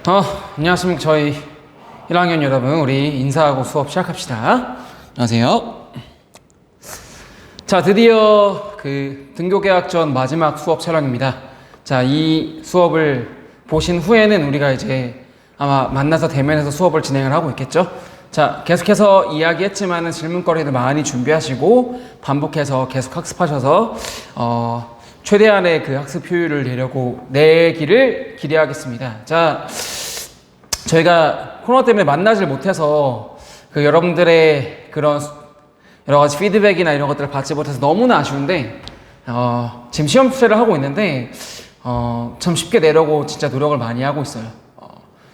안녕하십니까. 저희 1학년 여러분, 우리 인사하고 수업 시작합시다. 안녕하세요. 자, 드디어 등교 개학 전 마지막 수업 촬영입니다. 자, 이 수업을 보신 후에는 우리가 이제 아마 만나서 대면해서 수업을 진행을 하고 있겠죠. 자, 계속해서 이야기했지만은 질문거리를 많이 준비하시고 반복해서 계속 학습하셔서 최대한의 학습 효율을 내기를 기대하겠습니다. 자, 저희가 코로나 때문에 만나질 못해서 여러분들의 그런 여러 가지 피드백이나 이런 것들을 받지 못해서 너무나 아쉬운데, 지금 시험 추세를 하고 있는데, 참 쉽게 내려고 진짜 노력을 많이 하고 있어요.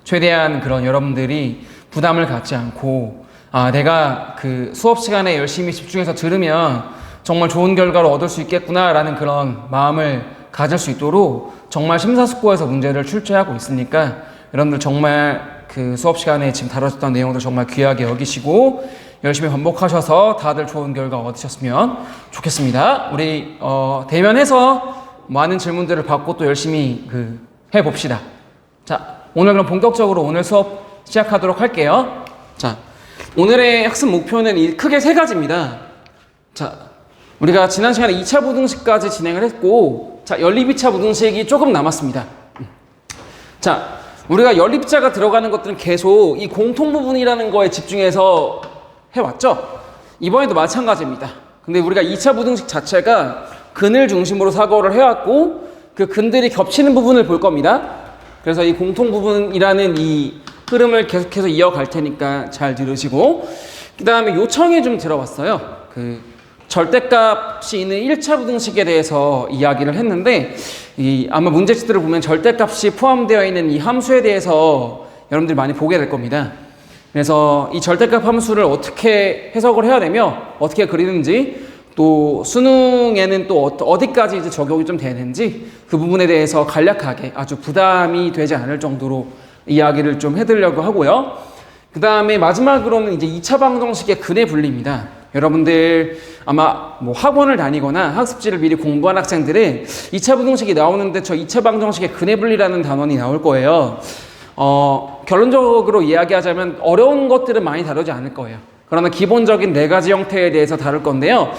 최대한 그런 여러분들이 부담을 갖지 않고, 내가 수업 시간에 열심히 집중해서 들으면 정말 좋은 결과를 얻을 수 있겠구나라는 그런 마음을 가질 수 있도록 정말 심사숙고해서 문제를 출제하고 있으니까 여러분들 정말 수업 시간에 지금 다뤄졌던 내용들 정말 귀하게 여기시고 열심히 반복하셔서 다들 좋은 결과 얻으셨으면 좋겠습니다. 우리 대면해서 많은 질문들을 받고 또 열심히 해봅시다. 자, 오늘 그럼 본격적으로 오늘 수업 시작하도록 할게요. 자, 오늘의 학습 목표는 크게 세 가지입니다. 자, 우리가 지난 시간에 2차 부등식까지 진행을 했고, 자, 연립 2차 부등식이 조금 남았습니다. 자, 우리가 연립자가 들어가는 것들은 계속 이 공통 부분이라는 거에 집중해서 해왔죠? 이번에도 마찬가지입니다. 근데 우리가 2차 부등식 자체가 근을 중심으로 사고를 해왔고, 그 근들이 겹치는 부분을 볼 겁니다. 그래서 이 공통 부분이라는 이 흐름을 계속해서 이어갈 테니까 잘 들으시고, 그 다음에 요청이 좀 들어왔어요. 절대값이 있는 1차 부등식에 대해서 이야기를 했는데, 아마 문제집들을 보면 절대값이 포함되어 있는 이 함수에 대해서 여러분들이 많이 보게 될 겁니다. 그래서 이 절대값 함수를 어떻게 해석을 해야 되며 어떻게 그리는지, 또 수능에는 또 어디까지 이제 적용이 좀 되는지 그 부분에 대해서 간략하게 아주 부담이 되지 않을 정도로 이야기를 좀 해드리려고 하고요. 그 다음에 마지막으로는 이제 2차 방정식의 근의 분리입니다. 여러분들 아마 학원을 다니거나 학습지를 미리 공부한 학생들은 2차 부등식이 나오는데 저 2차 방정식의 근의 분리라는 단원이 나올 거예요. 결론적으로 이야기하자면 어려운 것들은 많이 다루지 않을 거예요. 그러나 기본적인 4가지 형태에 대해서 다룰 건데요.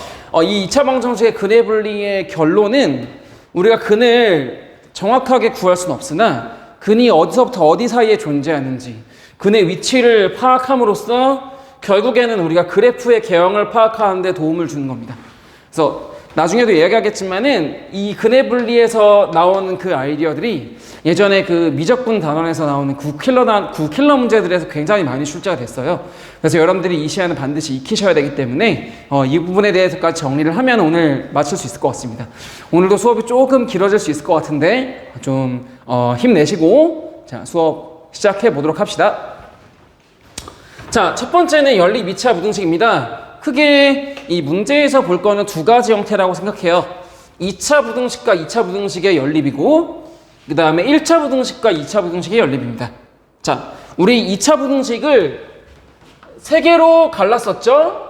이 2차 방정식의 근의 분리의 결론은 우리가 근을 정확하게 구할 수는 없으나 근이 어디서부터 어디 사이에 존재하는지 근의 위치를 파악함으로써 결국에는 우리가 그래프의 개형을 파악하는 데 도움을 주는 겁니다. 그래서 나중에도 이야기하겠지만은 이 근의 분리에서 나오는 그 아이디어들이 예전에 미적분 단원에서 나오는 9킬러 문제들에서 굉장히 많이 출제가 됐어요. 그래서 여러분들이 이 시간은 반드시 익히셔야 되기 때문에 이 부분에 대해서까지 정리를 하면 오늘 마칠 수 있을 것 같습니다. 오늘도 수업이 조금 길어질 수 있을 것 같은데 좀 힘내시고 자, 수업 시작해 보도록 합시다. 자, 첫 번째는 연립 2차 부등식입니다. 크게 이 문제에서 볼 거는 2가지 형태라고 생각해요. 2차 부등식과 2차 부등식의 연립이고, 그 다음에 1차 부등식과 2차 부등식의 연립입니다. 자, 우리 2차 부등식을 3개로 갈랐었죠?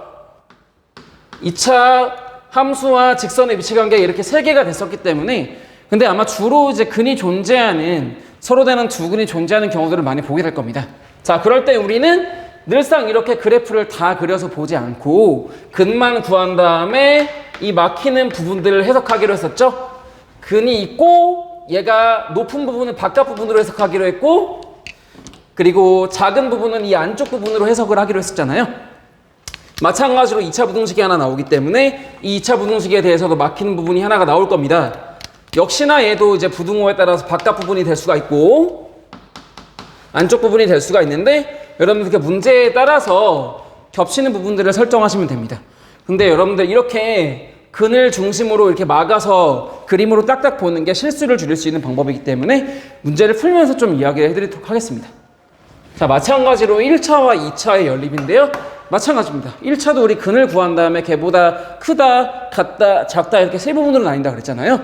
2차 함수와 직선의 위치관계가 이렇게 3개가 됐었기 때문에, 근데 아마 주로 이제 근이 존재하는, 서로 다른 두 근이 존재하는 경우들을 많이 보게 될 겁니다. 자, 그럴 때 우리는 늘상 이렇게 그래프를 다 그려서 보지 않고 근만 구한 다음에 이 막히는 부분들을 해석하기로 했었죠. 근이 있고 얘가 높은 부분을 바깥 부분으로 해석하기로 했고, 그리고 작은 부분은 이 안쪽 부분으로 해석을 하기로 했었잖아요. 마찬가지로 2차 부등식이 하나 나오기 때문에 이 2차 부등식에 대해서도 막히는 부분이 하나가 나올 겁니다. 역시나 얘도 이제 부등호에 따라서 바깥 부분이 될 수가 있고 안쪽 부분이 될 수가 있는데, 여러분들 문제에 따라서 겹치는 부분들을 설정하시면 됩니다. 근데 여러분들 이렇게 근을 중심으로 이렇게 막아서 그림으로 딱딱 보는 게 실수를 줄일 수 있는 방법이기 때문에 문제를 풀면서 좀 이야기를 해드리도록 하겠습니다. 자, 마찬가지로 1차와 2차의 연립인데요. 마찬가지입니다. 1차도 우리 근을 구한 다음에 걔보다 크다, 같다, 작다 이렇게 세 부분으로 나뉜다 그랬잖아요.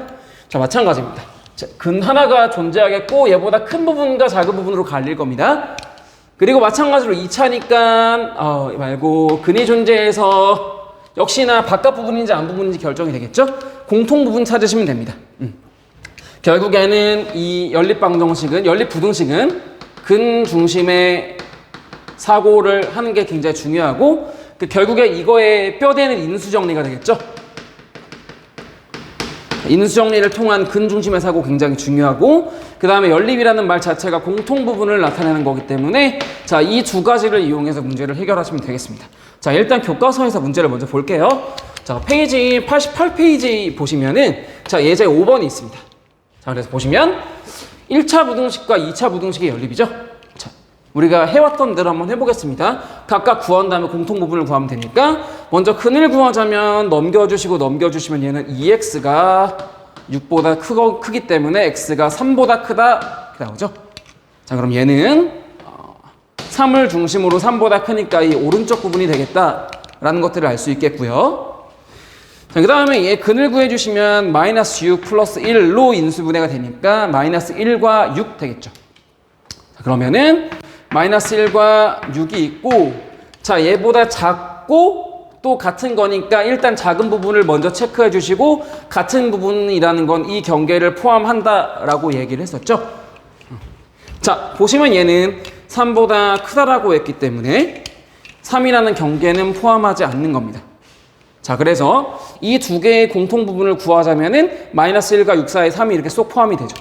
자, 마찬가지입니다. 자, 근 하나가 존재하겠고 얘보다 큰 부분과 작은 부분으로 갈릴 겁니다. 그리고 마찬가지로 2차니까 말고 근이 존재해서 역시나 바깥 부분인지 안 부분인지 결정이 되겠죠? 공통 부분 찾으시면 됩니다. 결국에는 이 연립 부등식은 근 중심의 사고를 하는 게 굉장히 중요하고 결국에 이거의 뼈대는 인수정리가 되겠죠. 인수정리를 통한 근 중심의 사고 굉장히 중요하고 그 다음에 연립이라는 말 자체가 공통 부분을 나타내는 거기 때문에 자, 이 두 가지를 이용해서 문제를 해결하시면 되겠습니다. 자, 일단 교과서에서 문제를 먼저 볼게요. 자, 페이지 88페이지 보시면은 자, 예제 5번이 있습니다. 자, 그래서 보시면 1차 부등식과 2차 부등식의 연립이죠. 자, 우리가 해왔던 대로 한번 해보겠습니다. 각각 구한 다음에 공통 부분을 구하면 되니까 먼저 근을 구하자면 넘겨주시면 얘는 2x가 6보다 크기 때문에 x가 3보다 크다 이렇게 나오죠. 자, 그럼 얘는 3을 중심으로 3보다 크니까 이 오른쪽 부분이 되겠다라는 것들을 알 수 있겠고요. 자, 그 다음에 얘 근을 구해주시면 마이너스 6 플러스 1로 인수분해가 되니까 마이너스 1과 6 되겠죠. 자, 그러면은 마이너스 1과 6이 있고 자, 얘보다 작고 또 같은 거니까 일단 작은 부분을 먼저 체크해 주시고 같은 부분이라는 건 이 경계를 포함한다라고 얘기를 했었죠. 자, 보시면 얘는 3보다 크다라고 했기 때문에 3이라는 경계는 포함하지 않는 겁니다. 자, 그래서 이 두 개의 공통 부분을 구하자면은 마이너스 1과 6 사이에 3이 이렇게 쏙 포함이 되죠.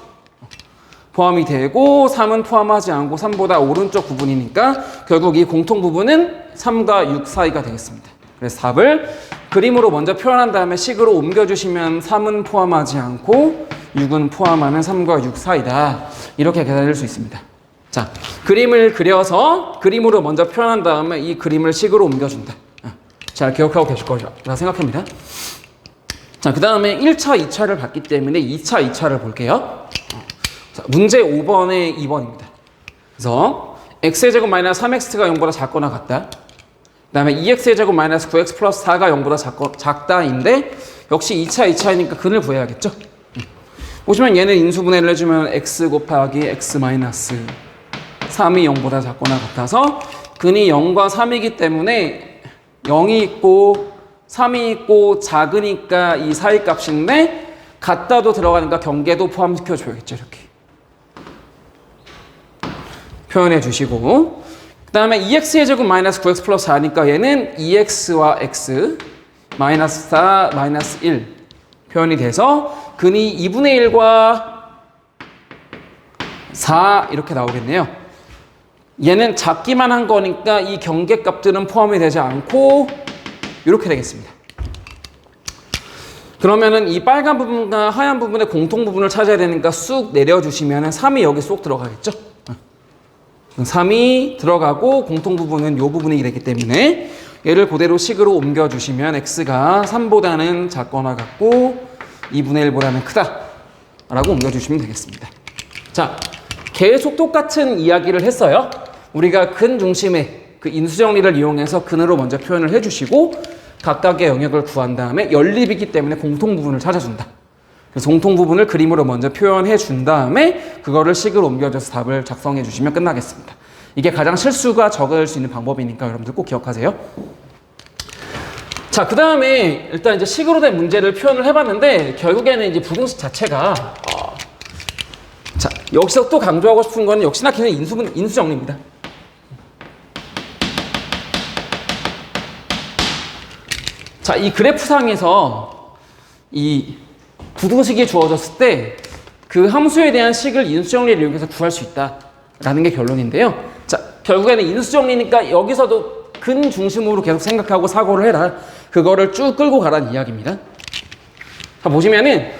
포함이 되고 3은 포함하지 않고 3보다 오른쪽 부분이니까 결국 이 공통 부분은 3과 6 사이가 되겠습니다. 그래서 답을 그림으로 먼저 표현한 다음에 식으로 옮겨주시면 3은 포함하지 않고 6은 포함하는 3과 6 사이다. 이렇게 계산할 수 있습니다. 자, 그림을 그려서 그림으로 먼저 표현한 다음에 이 그림을 식으로 옮겨준다. 잘 기억하고 계실 거라 생각합니다. 자, 그 다음에 1차, 2차를 봤기 때문에 2차, 2차를 볼게요. 자, 문제 5번에 2번입니다. 그래서 x의 제곱 마이너스 3x가 0보다 작거나 같다. 그 다음에 2x의 제곱 마이너스 9x 플러스 4가 0보다 작다인데 역시 2차, 2차이니까 근을 구해야겠죠. 보시면 얘는 인수분해를 해주면 x 곱하기 x 마이너스 3이 0보다 작거나 같아서 근이 0과 3이기 때문에 0이 있고 3이 있고 작으니까 이 사이 값인데 같다도 들어가니까 경계도 포함시켜 줘야겠죠. 이렇게 표현해 주시고 그 다음에 2x의 제곱 마이너스 9x 플러스 4니까 얘는 2x와 x 마이너스 4 마이너스 1 표현이 돼서 근이 2분의 1과 4 이렇게 나오겠네요. 얘는 작기만 한 거니까 이 경계 값들은 포함이 되지 않고 이렇게 되겠습니다. 그러면은 이 빨간 부분과 하얀 부분의 공통 부분을 찾아야 되니까 쑥 내려주시면은 3이 여기 쏙 들어가겠죠? 3이 들어가고 공통 부분은 이 부분이 되기 때문에 얘를 그대로 식으로 옮겨주시면 x가 3보다는 작거나 같고 2분의 1보다는 크다 라고 옮겨주시면 되겠습니다. 자, 계속 똑같은 이야기를 했어요. 우리가 근 중심의 그 인수정리를 이용해서 근으로 먼저 표현을 해주시고 각각의 영역을 구한 다음에 연립이기 때문에 공통 부분을 찾아준다. 그래서 공통 부분을 그림으로 먼저 표현해 준 다음에 그거를 식으로 옮겨줘서 답을 작성해 주시면 끝나겠습니다. 이게 가장 실수가 적을 수 있는 방법이니까 여러분들 꼭 기억하세요. 자, 그 다음에 일단 이제 식으로 된 문제를 표현을 해봤는데 결국에는 이제 부등식 자체가 자, 여기서 또 강조하고 싶은 건 역시나 그냥 인수정리입니다. 자, 이 그래프상에서 이 부등식이 주어졌을 때 그 함수에 대한 식을 인수정리를 이용해서 구할 수 있다라는 게 결론인데요. 자, 결국에는 인수정리니까 여기서도 근 중심으로 계속 생각하고 사고를 해라. 그거를 쭉 끌고 가라는 이야기입니다. 자, 보시면은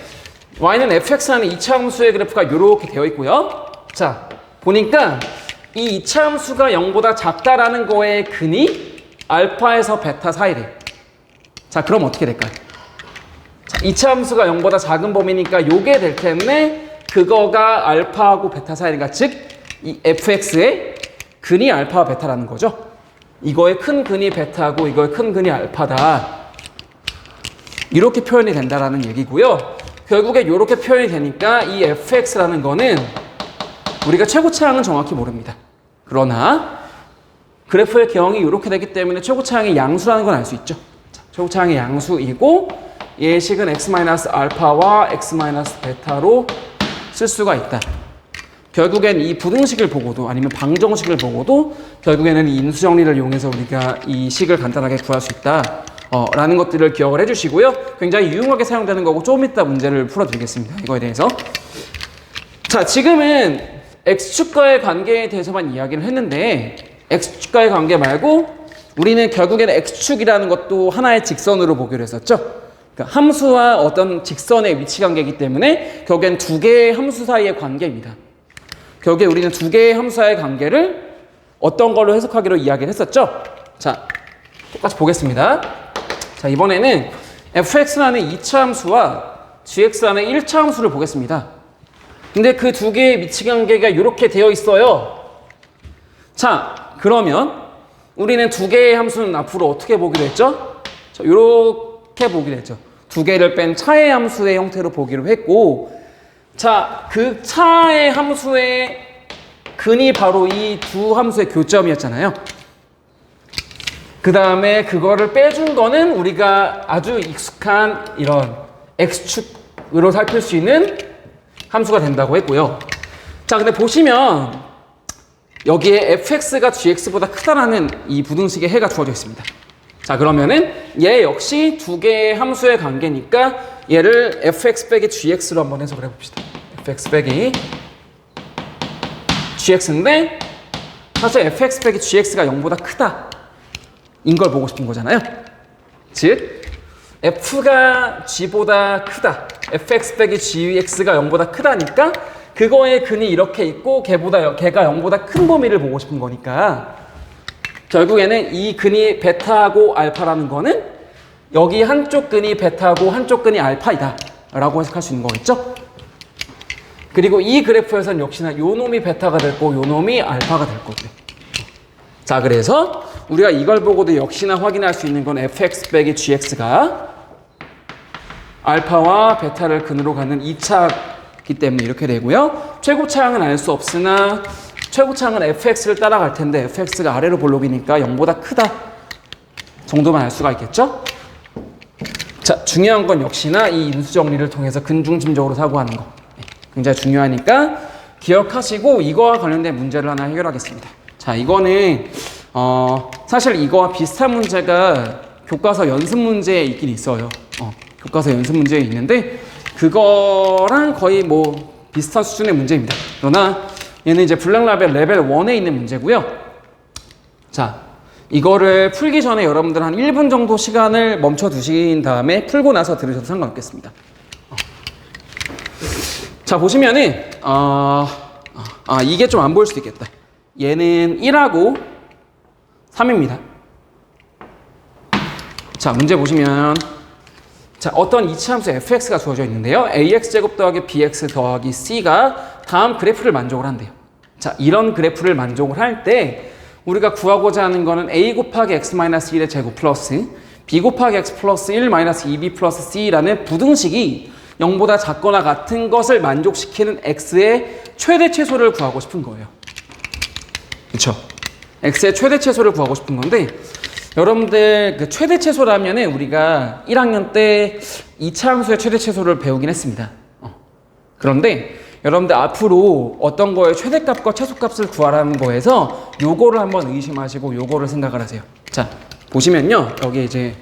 y는 fx라는 2차 함수의 그래프가 이렇게 되어 있고요. 자, 보니까 이 2차 함수가 0보다 작다라는 거의 근이 알파에서 베타 사이래요. 자, 그럼 어떻게 될까요? 자, 2차 함수가 0보다 작은 범위니까 요게 될 텐데 그거가 알파하고 베타 사이니까 즉 이 fx의 근이 알파와 베타라는 거죠. 이거의 큰 근이 베타고 이거의 큰 근이 알파다. 이렇게 표현이 된다라는 얘기고요. 결국에 이렇게 표현이 되니까 이 fx라는 거는 우리가 최고차항은 정확히 모릅니다. 그러나 그래프의 경이 이렇게 되기 때문에 최고차항의 양수라는 건 알 수 있죠. 최고차항의 양수이고 얘의 식은 x-알파와 x-베타로 쓸 수가 있다. 결국엔 이 부등식을 보고도 아니면 방정식을 보고도 결국에는 이 인수정리를 이용해서 우리가 이 식을 간단하게 구할 수 있다 라는 것들을 기억을 해주시고요. 굉장히 유용하게 사용되는 거고 조금 이따 문제를 풀어드리겠습니다. 이거에 대해서. 자, 지금은 x축과의 관계에 대해서만 이야기를 했는데 x축과의 관계 말고 우리는 결국에는 x축이라는 것도 하나의 직선으로 보기로 했었죠. 그러니까 함수와 어떤 직선의 위치 관계이기 때문에 결국엔 두 개의 함수 사이의 관계입니다. 결국에 우리는 두 개의 함수 사이의 관계를 어떤 걸로 해석하기로 이야기를 했었죠. 자, 똑같이 보겠습니다. 자, 이번에는 fx라는 2차 함수와 gx라는 1차 함수를 보겠습니다. 근데 그 두 개의 위치 관계가 이렇게 되어 있어요. 자, 그러면 우리는 두 개의 함수는 앞으로 어떻게 보기로 했죠? 자, 이렇게 보기로 했죠. 두 개를 뺀 차의 함수의 형태로 보기로 했고, 자, 그 차의 함수의 근이 바로 이 두 함수의 교점이었잖아요. 그 다음에 그거를 빼준 거는 우리가 아주 익숙한 이런 x축으로 살필 수 있는 함수가 된다고 했고요. 자, 근데 보시면 여기에 fx가 gx보다 크다라는 이 부등식의 해가 주어져 있습니다. 자, 그러면은 얘 역시 두 개의 함수의 관계니까 얘를 fx 빼기 gx로 한번 해석을 해봅시다. fx 빼기 gx인데 사실 fx 빼기 gx가 0보다 크다 인 걸 보고 싶은 거잖아요. 즉 f가 g보다 크다, fx 빼기 gx가 0보다 크다니까 그거의 근이 이렇게 있고 걔가 0보다 큰 범위를 보고 싶은 거니까 결국에는 이 근이 베타하고 알파라는 거는 여기 한쪽 근이 베타하고 한쪽 근이 알파이다 라고 해석할 수 있는 거겠죠. 그리고 이 그래프에서는 역시나 요 놈이 베타가 될 거고 요 놈이 알파가 될 거고요. 자, 그래서 우리가 이걸 보고도 역시나 확인할 수 있는 건 fx 빼기 gx가 알파와 베타를 근으로 가는 2차이기 때문에 이렇게 되고요. 최고차항은 알 수 없으나 최고차항은 fx를 따라갈 텐데 fx가 아래로 볼록이니까 0보다 크다 정도만 알 수가 있겠죠. 자, 중요한 건 역시나 이 인수정리를 통해서 근중심적으로 사고하는 거 굉장히 중요하니까 기억하시고 이거와 관련된 문제를 하나 해결하겠습니다. 자, 이거는 사실 이거와 비슷한 문제가 교과서 연습 문제에 있긴 있어요. 교과서 연습 문제에 있는데 그거랑 거의 뭐 비슷한 수준의 문제입니다. 그러나 얘는 이제 블랙라벨 레벨 1에 있는 문제고요. 자, 이거를 풀기 전에 여러분들 한 1분 정도 시간을 멈춰 두신 다음에 풀고 나서 들으셔도 상관없겠습니다. 자, 보시면은 이게 좀 안 보일 수도 있겠다. 얘는 1하고 3입니다. 자, 문제 보시면 자, 어떤 이치함수 fx가 주어져 있는데요. ax제곱 더하기 bx 더하기 c가 다음 그래프를 만족을 한대요. 자, 이런 그래프를 만족을 할 때 우리가 구하고자 하는 거는 a 곱하기 x-1의 제곱 플러스 b 곱하기 x 플러스 1 마이너스 2b 플러스 c라는 부등식이 0보다 작거나 같은 것을 만족시키는 x의 최대 최소를 구하고 싶은 거예요. 그쵸? x의 최대 최소를 구하고 싶은 건데 여러분들 그 최대 최소라면은 우리가 1학년 때 2차 함수의 최대 최소를 배우긴 했습니다. 그런데 여러분들 앞으로 어떤 거의 최대값과 최소값을 구하라는 거에서 요거를 한번 의심하시고 요거를 생각을 하세요. 자, 보시면요. 여기 이제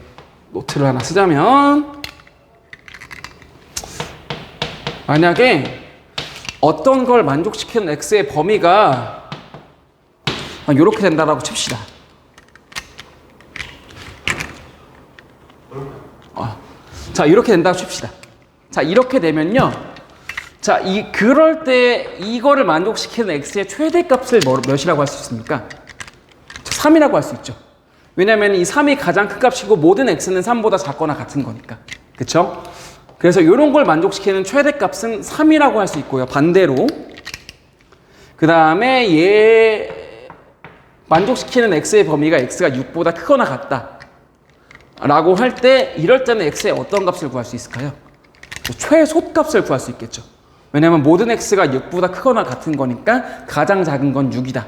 노트를 하나 쓰자면 만약에 어떤 걸 만족시키는 x의 범위가 이렇게 된다라고 칩시다. 자, 이렇게 된다고 칩시다. 자, 이렇게 되면요. 자, 그럴 때 이거를 만족시키는 x의 최대값을 몇이라고 할 수 있습니까? 3이라고 할 수 있죠. 왜냐면 이 3이 가장 큰 값이고 모든 x는 3보다 작거나 같은 거니까. 그쵸? 그래서 이런 걸 만족시키는 최대값은 3이라고 할 수 있고요. 반대로 그 다음에 얘 만족시키는 x의 범위가 x가 6보다 크거나 같다 라고 할 때 이럴 때는 x의 어떤 값을 구할 수 있을까요? 최소값을 구할 수 있겠죠. 왜냐면 모든 x가 6보다 크거나 같은 거니까 가장 작은 건 6이다.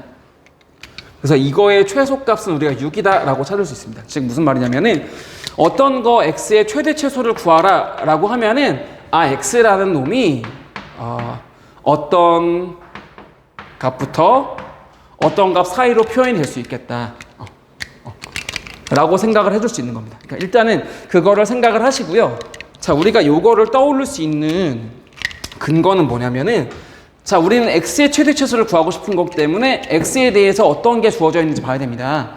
그래서 이거의 최소값은 우리가 6이다 라고 찾을 수 있습니다. 즉 무슨 말이냐면은 어떤 거 x의 최대 최소를 구하라 라고 하면은 x라는 놈이 어떤 값부터 어떤 값 사이로 표현이 될 수 있겠다 라고 생각을 해줄 수 있는 겁니다. 그러니까 일단은 그거를 생각을 하시고요. 자, 우리가 요거를 떠올릴 수 있는 근거는 뭐냐면은, 자, 우리는 x의 최대 최소를 구하고 싶은 거기 때문에 x에 대해서 어떤 게 주어져 있는지 봐야 됩니다.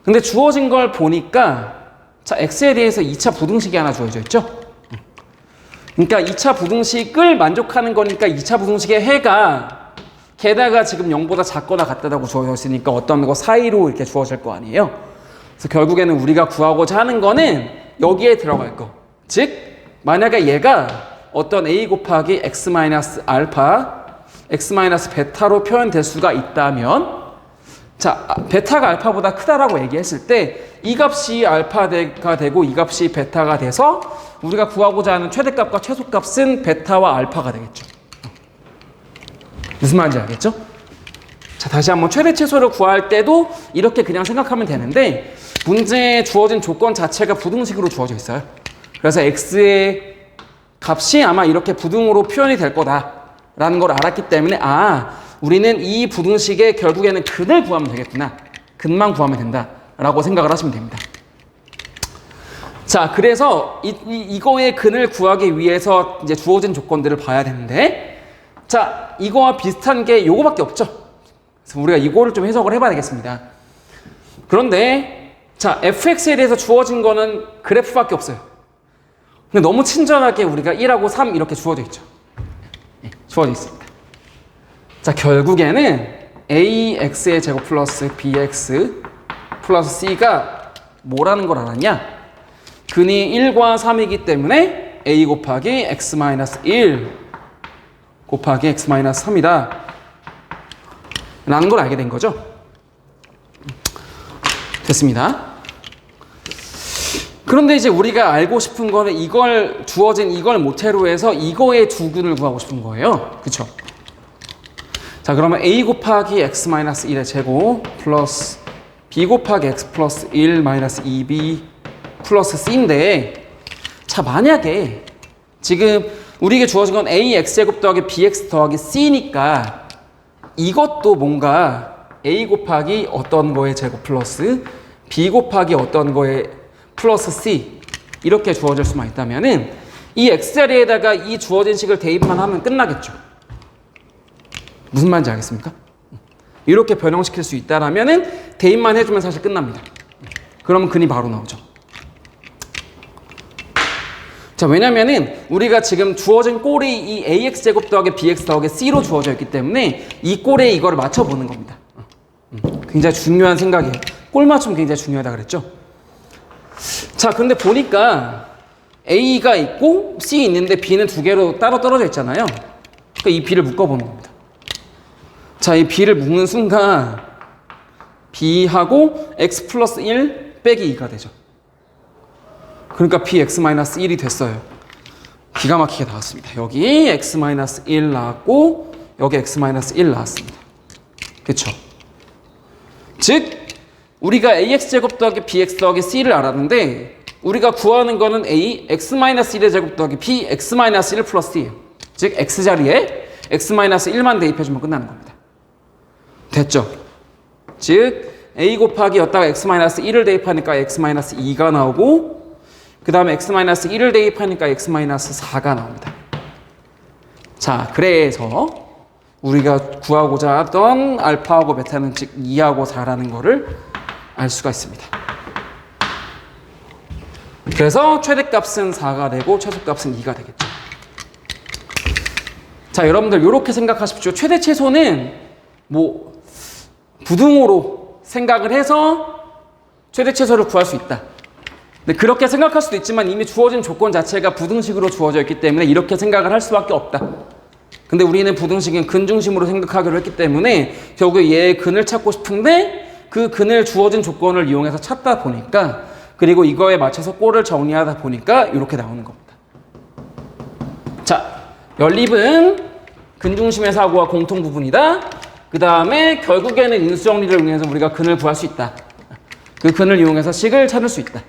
근데 주어진 걸 보니까, 자, x에 대해서 2차 부등식이 하나 주어져 있죠. 그러니까 2차 부등식을 만족하는 거니까 2차 부등식의 해가 게다가 지금 0보다 작거나 같다고 주어져 있으니까 어떤 거 사이로 이렇게 주어질 거 아니에요. 그래서 결국에는 우리가 구하고자 하는 거는 여기에 들어갈 거. 즉, 만약에 얘가 어떤 a 곱하기 x 마이너스 알파, x 마이너스 베타로 표현될 수가 있다면, 자, 베타가 알파보다 크다라고 얘기했을 때 이 값이 알파가 되고 이 값이 베타가 돼서 우리가 구하고자 하는 최대값과 최소값은 베타와 알파가 되겠죠. 무슨 말인지 알겠죠? 자, 다시 한번 최대 최소를 구할 때도 이렇게 그냥 생각하면 되는데, 문제에 주어진 조건 자체가 부등식으로 주어져 있어요. 그래서 x의 값이 아마 이렇게 부등으로 표현이 될 거다라는 걸 알았기 때문에, 우리는 이 부등식의 결국에는 근을 구하면 되겠구나, 근만 구하면 된다라고 생각을 하시면 됩니다. 자, 그래서 이거의 근을 구하기 위해서 이제 주어진 조건들을 봐야 되는데, 자, 이거와 비슷한 게 요거밖에 없죠. 그래서 우리가 이거를 좀 해석을 해봐야 되겠습니다. 그런데 자, fx에 대해서 주어진 거는 그래프밖에 없어요. 근데 너무 친절하게 우리가 1하고 3 이렇게 주어져 있죠. 주어져 있습니다. 자, 결국에는 ax의 제곱 플러스 bx 플러스 c가 뭐라는 걸 알았냐? 근이 1과 3이기 때문에 a 곱하기 x 마이너스 1 곱하기 x 마이너스 3이다 라는 걸 알게 된 거죠. 됐습니다. 그런데 이제 우리가 알고 싶은 거는 이걸 주어진 이걸 모태로 해서 이거의 두 근을 구하고 싶은 거예요. 그쵸? 자, 그러면 a 곱하기 x 마이너스 1의 제곱 플러스 b 곱하기 x 플러스 1 마이너스 2b 플러스 c인데, 자, 만약에 지금 우리에게 주어진 건 ax 제곱 더하기 bx 더하기 c니까 이것도 뭔가 a 곱하기 어떤 거의 제곱 플러스 b 곱하기 어떤 거의 플러스 c 이렇게 주어질 수만 있다면은 이 x자리에다가 이 주어진 식을 대입만 하면 끝나겠죠. 무슨 말인지 알겠습니까? 이렇게 변형시킬 수 있다라면은 대입만 해주면 사실 끝납니다. 그러면 근이 바로 나오죠. 자, 왜냐면은 우리가 지금 주어진 꼴이 이 ax 제곱 더하기 bx 더하기 c로 주어져 있기 때문에 이 꼴에 이거를 맞춰보는 겁니다. 굉장히 중요한 생각이에요. 꼴 맞춤 굉장히 중요하다 그랬죠. 자, 근데 보니까 a가 있고 c 있는데 b는 두 개로 따로 떨어져 있잖아요. 그러니까 이 b를 묶어보는 겁니다. 자, 이 b를 묶는 순간 b하고 x 플러스 1 빼기 2가 되죠. 그러니까 bx-1이 됐어요. 기가 막히게 나왔습니다. 여기 x-1 나왔고 여기 x-1 나왔습니다. 그쵸? 즉 우리가 ax제곱 더하기 bx 더하기 c를 알았는데 우리가 구하는 거는 a x-1의 제곱 더하기 b x-1 플러스 c예요. 즉 x자리에 x-1만 대입해주면 끝나는 겁니다. 됐죠? 즉 a 곱하기였다가 x-1을 대입하니까 x-2가 나오고 그 다음에 x-1을 대입하니까 x-4가 나옵니다. 자, 그래서 우리가 구하고자 하던 알파하고 베타는 즉 2하고 4라는 거를 알 수가 있습니다. 그래서 최대값은 4가 되고 최소값은 2가 되겠죠. 자, 여러분들 이렇게 생각하십시오. 최대 최소는 뭐 부등호로 생각을 해서 최대 최소를 구할 수 있다. 근데 그렇게 생각할 수도 있지만 이미 주어진 조건 자체가 부등식으로 주어져 있기 때문에 이렇게 생각을 할 수밖에 없다. 근데 우리는 부등식은 근 중심으로 생각하기로 했기 때문에 결국 얘의 근을 찾고 싶은데 그 근을 주어진 조건을 이용해서 찾다 보니까 그리고 이거에 맞춰서 꼴을 정리하다 보니까 이렇게 나오는 겁니다. 자, 연립은 근 중심의 사고와 공통 부분이다. 그 다음에 결국에는 인수정리를 이용해서 우리가 근을 구할 수 있다. 그 근을 이용해서 식을 찾을 수 있다.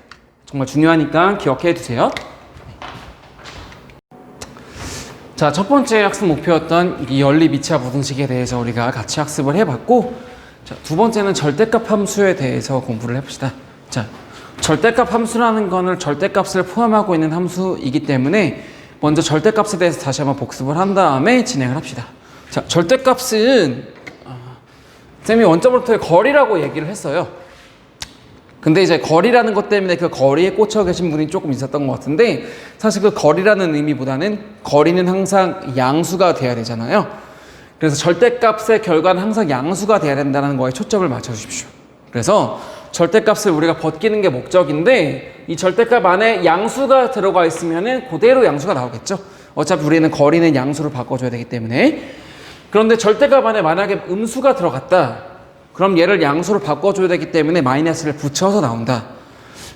정말 중요하니까 기억해 두세요. 자, 자, 첫 번째 학습 목표였던 이 연립 2차 부등식에 대해서 우리가 같이 학습을 해봤고, 자, 두 번째는 절대값 함수에 대해서 공부를 해봅시다. 자, 절대값 함수라는 거는 절대값을 포함하고 있는 함수이기 때문에 먼저 절대값에 대해서 다시 한번 복습을 한 다음에 진행을 합시다. 자, 절대값은 쌤이 원점으로부터의 거리라고 얘기를 했어요. 근데 이제 거리라는 것 때문에 그 거리에 꽂혀 계신 분이 조금 있었던 것 같은데, 사실 그 거리라는 의미보다는 거리는 항상 양수가 돼야 되잖아요. 그래서 절대값의 결과는 항상 양수가 돼야 된다는 거에 초점을 맞춰주십시오. 그래서 절대값을 우리가 벗기는 게 목적인데, 이 절대값 안에 양수가 들어가 있으면은 그대로 양수가 나오겠죠. 어차피 우리는 거리는 양수로 바꿔줘야 되기 때문에. 그런데 절대값 안에 만약에 음수가 들어갔다, 그럼 얘를 양수로 바꿔줘야 되기 때문에 마이너스를 붙여서 나온다.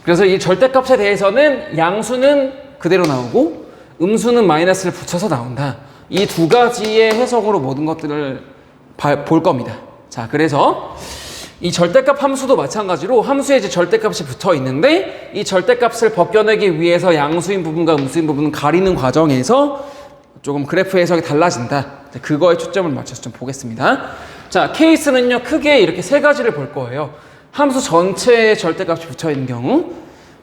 그래서 이 절대값에 대해서는 양수는 그대로 나오고 음수는 마이너스를 붙여서 나온다. 이 두 가지의 해석으로 모든 것들을 볼 겁니다. 자, 그래서 이 절대값 함수도 마찬가지로 함수에 이제 절대값이 붙어 있는데, 이 절대값을 벗겨내기 위해서 양수인 부분과 음수인 부분을 가리는 과정에서 조금 그래프 해석이 달라진다. 그거에 초점을 맞춰서 좀 보겠습니다. 자, 케이스는요, 크게 이렇게 세 가지를 볼 거예요. 함수 전체에 절대값이 붙어 있는 경우,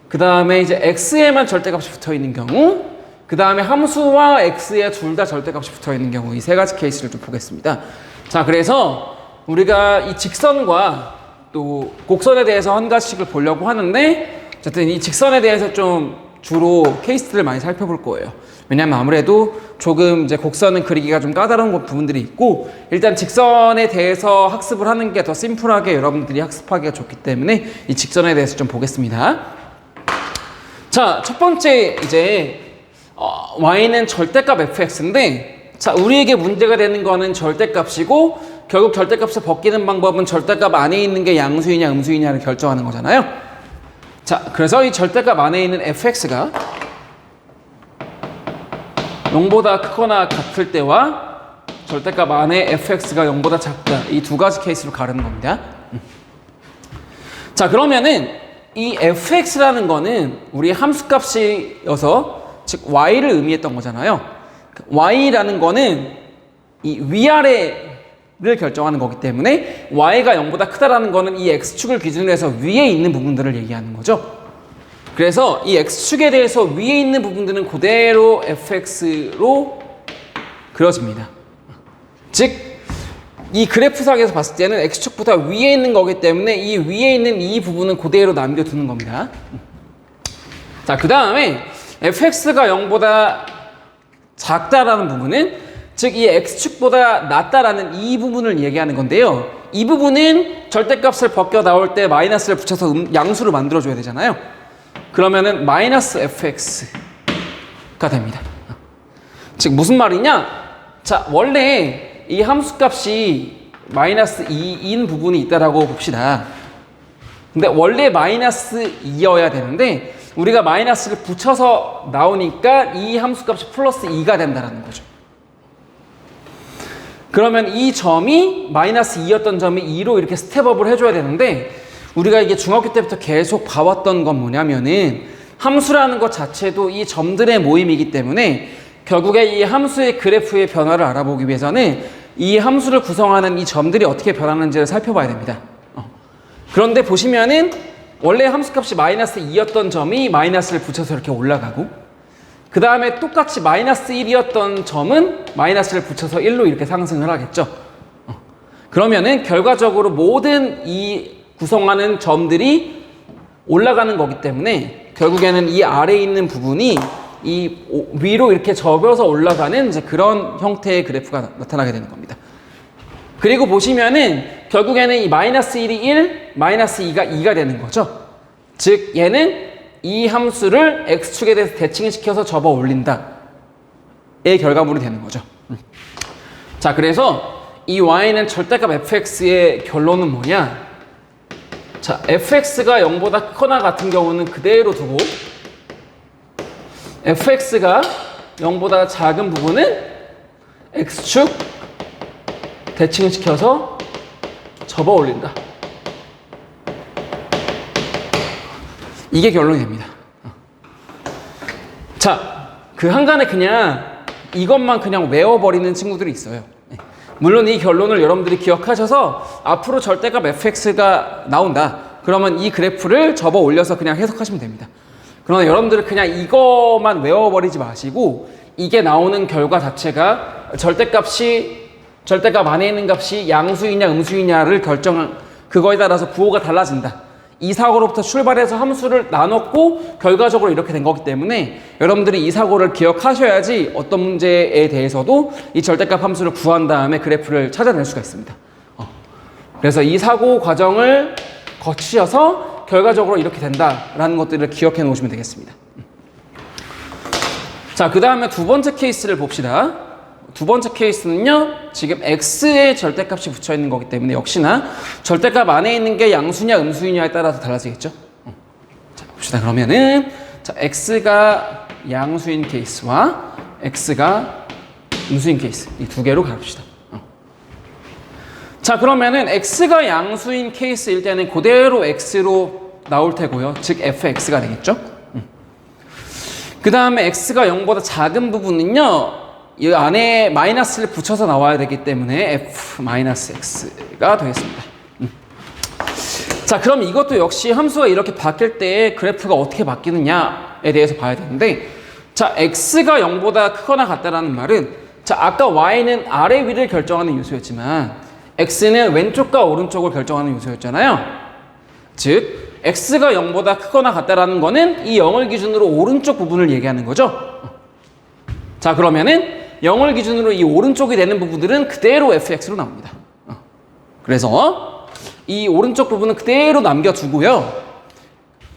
그 다음에 이제 x에만 절대값이 붙어 있는 경우, 그 다음에 함수와 x에 둘 다 절대값이 붙어 있는 경우, 이 세 가지 케이스를 좀 보겠습니다. 자, 그래서 우리가 이 직선과 또 곡선에 대해서 한 가지씩을 보려고 하는데, 어쨌든 이 직선에 대해서 좀 주로 케이스들을 많이 살펴볼 거예요. 왜냐하면 아무래도 조금 이제 곡선은 그리기가 좀 까다로운 부분들이 있고, 일단 직선에 대해서 학습을 하는 게 더 심플하게 여러분들이 학습하기가 좋기 때문에 이 직선에 대해서 좀 보겠습니다. 자, 첫 번째 이제 y는 절대값 fx인데, 자, 우리에게 문제가 되는 거는 절대값이고, 결국 절대값을 벗기는 방법은 절대값 안에 있는 게 양수이냐 음수이냐를 결정하는 거잖아요. 자, 그래서 이 절대값 안에 있는 fx가 0보다 크거나 같을 때와 절대값 안에 fx가 0보다 작다, 이 두 가지 케이스로 가르는 겁니다. 자, 그러면은 이 fx라는 거는 우리 함수값이어서, 즉 y를 의미했던 거잖아요. y라는 거는 이 위아래를 결정하는 거기 때문에 y가 0보다 크다라는 거는 이 x축을 기준으로 해서 위에 있는 부분들을 얘기하는 거죠. 그래서 이 x축에 대해서 위에 있는 부분들은 그대로 fx로 그려집니다. 즉, 이 그래프상에서 봤을 때는 x축보다 위에 있는 거기 때문에 이 위에 있는 이 부분은 그대로 남겨두는 겁니다. 자, 그 다음에 fx가 0보다 작다라는 부분은, 즉 이 x축보다 낮다라는 이 부분을 얘기하는 건데요. 이 부분은 절대값을 벗겨 나올 때 마이너스를 붙여서 양수로 만들어줘야 되잖아요. 그러면은 마이너스 fx가 됩니다. 즉 무슨 말이냐? 자, 원래 이 함수값이 마이너스 2인 부분이 있다라고 봅시다. 근데 원래 마이너스 2여야 되는데 우리가 마이너스를 붙여서 나오니까 이 함수값이 플러스 2가 된다는 거죠. 그러면 이 점이 마이너스 2였던 점이 2로 이렇게 스텝업을 해줘야 되는데, 우리가 이게 중학교 때부터 계속 봐왔던 건 뭐냐면은, 함수라는 것 자체도 이 점들의 모임이기 때문에 결국에 이 함수의 그래프의 변화를 알아보기 위해서는 이 함수를 구성하는 이 점들이 어떻게 변하는지를 살펴봐야 됩니다. 그런데 보시면은 원래 함수값이 마이너스 2였던 점이 마이너스를 붙여서 이렇게 올라가고, 그 다음에 똑같이 마이너스 1이었던 점은 마이너스를 붙여서 1로 이렇게 상승을 하겠죠. 그러면은 결과적으로 모든 이 구성하는 점들이 올라가는 거기 때문에 결국에는 이 아래에 있는 부분이 이 위로 이렇게 접어서 올라가는 이제 그런 형태의 그래프가 나타나게 되는 겁니다. 그리고 보시면은 결국에는 이 마이너스 1이 1, 마이너스 2가 2가 되는 거죠. 즉 얘는 이 함수를 x축에 대해서 대칭시켜서 접어 올린다 의 결과물이 되는 거죠. 자, 그래서 이 y는 절대값 fx의 결론은 뭐냐? 자, fx가 0보다 크거나 같은 경우는 그대로 두고, fx가 0보다 작은 부분은 x축 대칭을 시켜서 접어 올린다. 이게 결론이 됩니다. 자, 그 한간에 그냥 이것만 그냥 외워버리는 친구들이 있어요. 물론 이 결론을 여러분들이 기억하셔서 앞으로 절대값 fx가 나온다. 그러면 이 그래프를 접어 올려서 그냥 해석하시면 됩니다. 그러나 여러분들은 그냥 이것만 외워버리지 마시고 이게 나오는 결과 자체가 절대값 안에 있는 값이 양수이냐 음수이냐를 결정한 그거에 따라서 부호가 달라진다. 이 사고로부터 출발해서 함수를 나눴고 결과적으로 이렇게 된 거기 때문에 여러분들이 이 사고를 기억하셔야지 어떤 문제에 대해서도 이 절대값 함수를 구한 다음에 그래프를 찾아낼 수가 있습니다. 그래서 이 사고 과정을 거치셔서 결과적으로 이렇게 된다라는 것들을 기억해 놓으시면 되겠습니다. 자, 그 다음에 두 번째 케이스를 봅시다. 두 번째 케이스는요, 지금 x의 절대값이 붙여 있는 거기 때문에 역시나 절대값 안에 있는 게 양수냐 음수냐에 따라서 달라지겠죠. 자, 봅시다. 그러면은 자, x가 양수인 케이스와 x가 음수인 케이스 이 두 개로 가봅시다. 자, 그러면은 x가 양수인 케이스일 때는 그대로 x로 나올 테고요. 즉 fx가 되겠죠. 그 다음에 x가 0보다 작은 부분은요, 이 안에 마이너스를 붙여서 나와야 되기 때문에 f-x가 되겠습니다. 자, 그럼 이것도 역시 함수가 이렇게 바뀔 때 그래프가 어떻게 바뀌느냐에 대해서 봐야 되는데, 자, x가 0보다 크거나 같다라는 말은, 자, 아까 y는 아래 위를 결정하는 요소였지만 x는 왼쪽과 오른쪽을 결정하는 요소였잖아요. 즉 x가 0보다 크거나 같다라는 거는 이 0을 기준으로 오른쪽 부분을 얘기하는 거죠. 자, 그러면은 0을 기준으로 이 오른쪽이 되는 부분들은 그대로 fx로 나옵니다. 그래서 이 오른쪽 부분은 그대로 남겨두고요.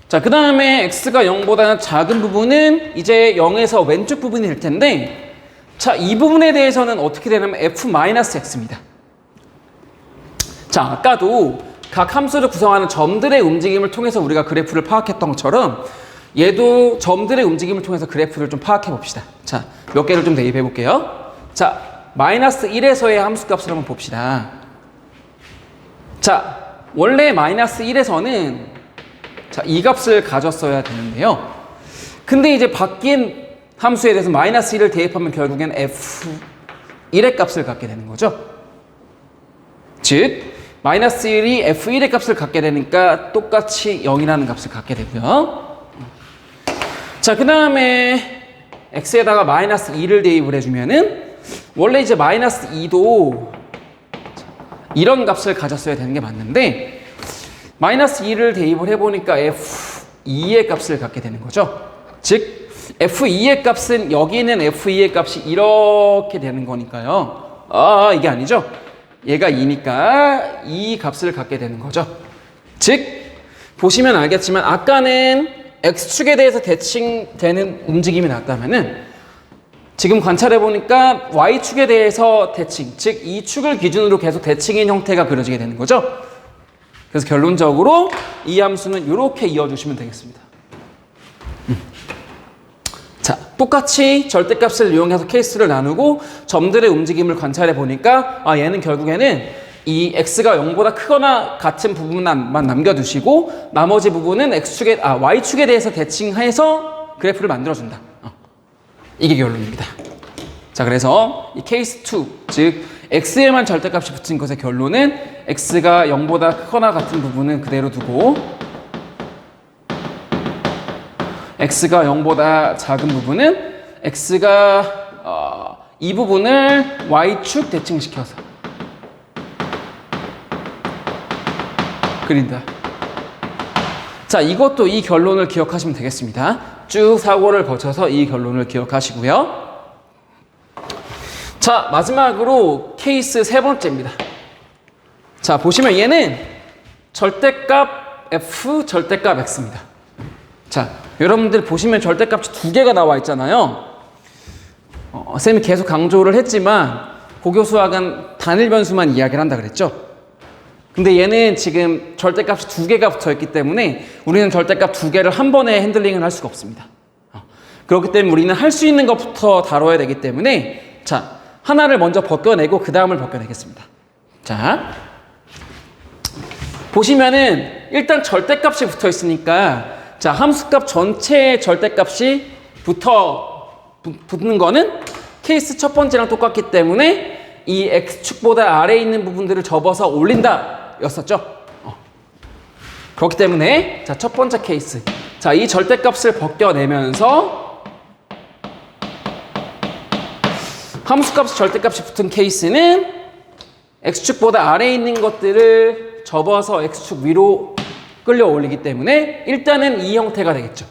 자, 그 다음에 x가 0보다 작은 부분은 이제 0에서 왼쪽 부분이 될 텐데, 자, 이 부분에 대해서는 어떻게 되냐면 f-x입니다. 자, 아까도 각 함수를 구성하는 점들의 움직임을 통해서 우리가 그래프를 파악했던 것처럼 얘도 점들의 움직임을 통해서 그래프를 좀 파악해 봅시다. 자, 몇 개를 좀 대입해 볼게요. 자, 마이너스 1에서의 함수값을 한번 봅시다. 자, 원래 마이너스 1에서는 자, 이 값을 가졌어야 되는데요. 근데 이제 바뀐 함수에 대해서 마이너스 1을 대입하면 결국엔 f1의 값을 갖게 되는 거죠. 즉, 마이너스 1이 f1의 값을 갖게 되니까 똑같이 0이라는 값을 갖게 되고요. 자, 그 다음에 x에다가 마이너스 2를 대입을 해주면은 원래 이제 마이너스 2도 이런 값을 가졌어야 되는 게 맞는데 마이너스 2를 대입을 해보니까 f2의 값을 갖게 되는 거죠. 즉 f2의 값은 여기 있는 f2의 값이 이렇게 되는 거니까요. 이게 아니죠. 얘가 2니까 이 값을 갖게 되는 거죠. 즉 보시면 알겠지만 아까는 x축에 대해서 대칭되는 움직임이 났다면은 지금 관찰해 보니까 y축에 대해서 대칭, 즉 이 축을 기준으로 계속 대칭인 형태가 그려지게 되는 거죠. 그래서 결론적으로 이 함수는 이렇게 이어주시면 되겠습니다. 자, 똑같이 절대값을 이용해서 케이스를 나누고 점들의 움직임을 관찰해 보니까 얘는 결국에는 이 x가 0보다 크거나 같은 부분만 남겨두시고 나머지 부분은 y축에 대해서 대칭해서 그래프를 만들어준다. 이게 결론입니다. 자, 그래서 이 케이스 2, 즉 x에만 절대값이 붙은 것의 결론은 x가 0보다 크거나 같은 부분은 그대로 두고 x가 0보다 작은 부분은 x가 이 부분을 y축 대칭시켜서 그린다. 자, 이것도 이 결론을 기억하시면 되겠습니다. 쭉 사고를 거쳐서 이 결론을 기억하시고요. 자, 마지막으로 케이스 세 번째입니다. 자, 보시면 얘는 절대값 f, 절대값 x입니다. 자, 여러분들 보시면 절대값이 두 개가 나와 있잖아요. 쌤이 계속 강조를 했지만 고교수학은 단일 변수만 이야기를 한다 그랬죠. 근데 얘는 지금 절대값이 두 개가 붙어 있기 때문에 우리는 절대값 두 개를 한 번에 핸들링을 할 수가 없습니다. 그렇기 때문에 우리는 할 수 있는 것부터 다뤄야 되기 때문에 자, 하나를 먼저 벗겨내고 그 다음을 벗겨내겠습니다. 자, 보시면은 일단 절대값이 붙어 있으니까 자, 함수값 전체의 절대값이 붙는 거는 케이스 첫 번째랑 똑같기 때문에 이 x축보다 아래에 있는 부분들을 접어서 올린다 였었죠. 그렇기 때문에 자, 첫 번째 케이스. 자, 이 절대값을 벗겨내면서 함수값 절대값이 붙은 케이스는 x축보다 아래에 있는 것들을 접어서 x축 위로 끌려 올리기 때문에 일단은 이 형태가 되겠죠.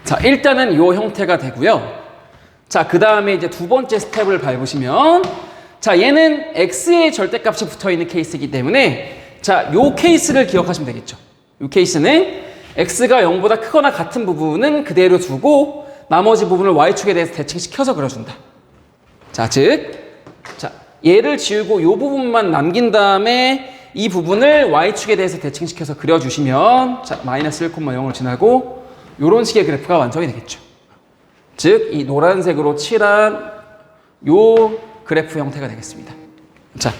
자, 일단은 이 형태가 되고요. 자, 그 다음에 이제 두 번째 스텝을 밟으시면 자, 얘는 x의 절대값이 붙어있는 케이스이기 때문에 자, 요 케이스를 기억하시면 되겠죠. 요 케이스는 x가 0보다 크거나 같은 부분은 그대로 두고 나머지 부분을 y축에 대해서 대칭시켜서 그려준다. 자, 즉 자, 얘를 지우고 요 부분만 남긴 다음에 이 부분을 y축에 대해서 대칭시켜서 그려주시면 자, 마이너스 1,0을 지나고 요런 식의 그래프가 완성이 되겠죠. 즉, 이 노란색으로 칠한 요 그래프 형태가 되겠습니다. 자,